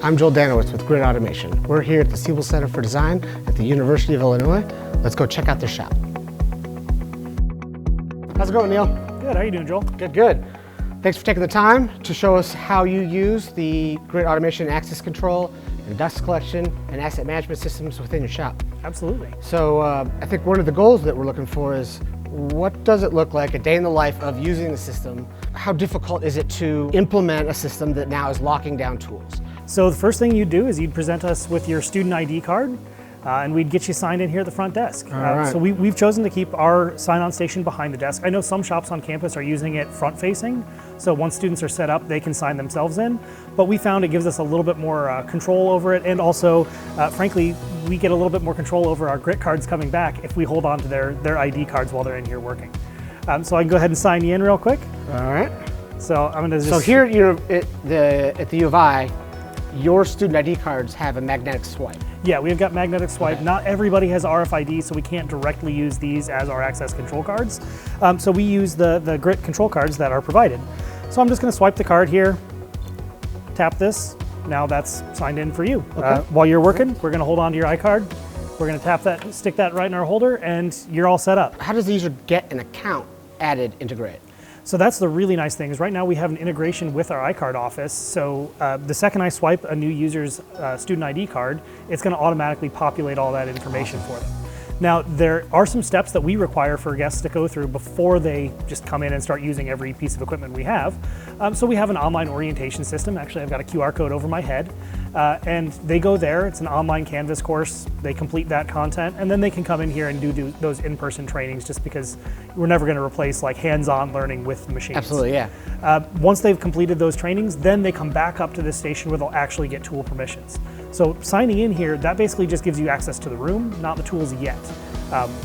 I'm Joel Danowitz with Grid Automation. We're here at the Siebel Center for Design at the University of Illinois. Let's go check out their shop. How's it going, Neil? Good, how you doing, Joel? Good, good. Thanks for taking the time to show us how you use the Grid Automation access control and dust collection and asset management systems within your shop. Absolutely. So I think one of the goals that we're looking for is what does it look like a day in the life of using the system? How difficult is it to implement a system that now is locking down tools? So the first thing you'd do is you'd present us with your student ID card and we'd get you signed in here at the front desk. Right. So we've chosen to keep our sign-on station behind the desk. I know some shops on campus are using it front-facing, so once students are set up, they can sign themselves in, but we found it gives us a little bit more control over it, and also, frankly, we get a little bit more control over our grit cards coming back if we hold on to their ID cards while they're in here working. So I can go ahead and sign you in real quick. All right. So I'm gonna just... So here at the U of I, your student ID cards have a magnetic swipe. Yeah, we've got magnetic swipe. Okay. Not everybody has RFID, so we can't directly use these as our access control cards. So we use the grit control cards that are provided. So I'm just gonna swipe the card here, tap this. Now that's signed in for you. Okay. While you're working, we're gonna hold on to your iCard. We're gonna tap that, stick that right in our holder, and you're all set up. How does the user get an account added into Grid? So that's the really nice thing, is right now we have an integration with our iCard office. So the second I swipe a new user's student ID card, it's gonna automatically populate all that information for them. Now, there are some steps that we require for guests to go through before they just come in and start using every piece of equipment we have. So we have an online orientation system. Actually, I've got a QR code over my head. And they go there, it's an online Canvas course, they complete that content, and then they can come in here and do those in-person trainings, just because we're never gonna replace like hands-on learning with machines. Absolutely, yeah. Once they've completed those trainings, then they come back up to this station where they'll actually get tool permissions. So signing in here, that basically just gives you access to the room, not the tools yet.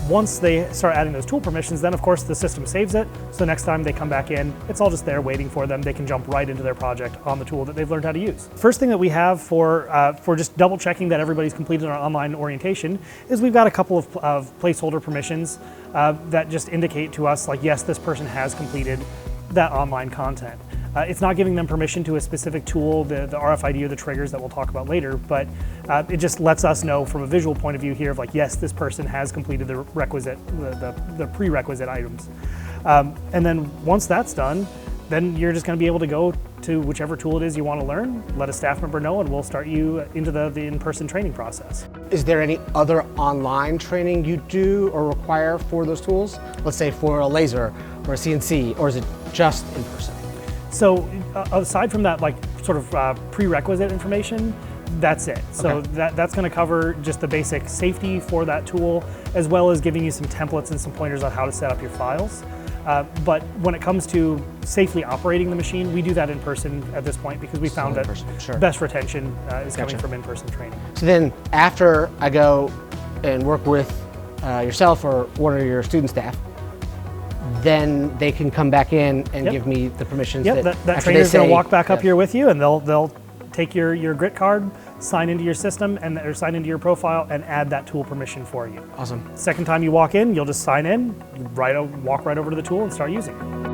Once they start adding those tool permissions, then of course the system saves it, so next time they come back in, it's all just there waiting for them. They can jump right into their project on the tool that they've learned how to use. First thing that we have for just double checking that everybody's completed our online orientation is we've got a couple of placeholder permissions that just indicate to us, like, yes, this person has completed that online content. It's not giving them permission to a specific tool, the RFID or the triggers that we'll talk about later, but it just lets us know from a visual point of view here of like, yes, this person has completed the requisite, the prerequisite items. And then once that's done, then you're just gonna be able to go to whichever tool it is you wanna learn, let a staff member know, and we'll start you into the in-person training process. Is there any other online training you do or require for those tools? Let's say for a laser or a CNC, or is it just in person? So aside from that, like sort of prerequisite information, that's it. So Okay. that's going to cover just the basic safety for that tool, as well as giving you some templates and some pointers on how to set up your files. But when it comes to safely operating the machine, we do that in person at this point, because we found that Sure. best retention is coming Gotcha. from in-person training. So then after I go and work with yourself or one of your student staff, then they can come back in and Yep. give me the permissions. Yep, that trainer's going to walk back up here with you, and they'll take your grit card, sign into your system, or sign into your profile, and add that tool permission for you. Awesome. Second time you walk in, you'll just sign in, walk right over to the tool and start using it.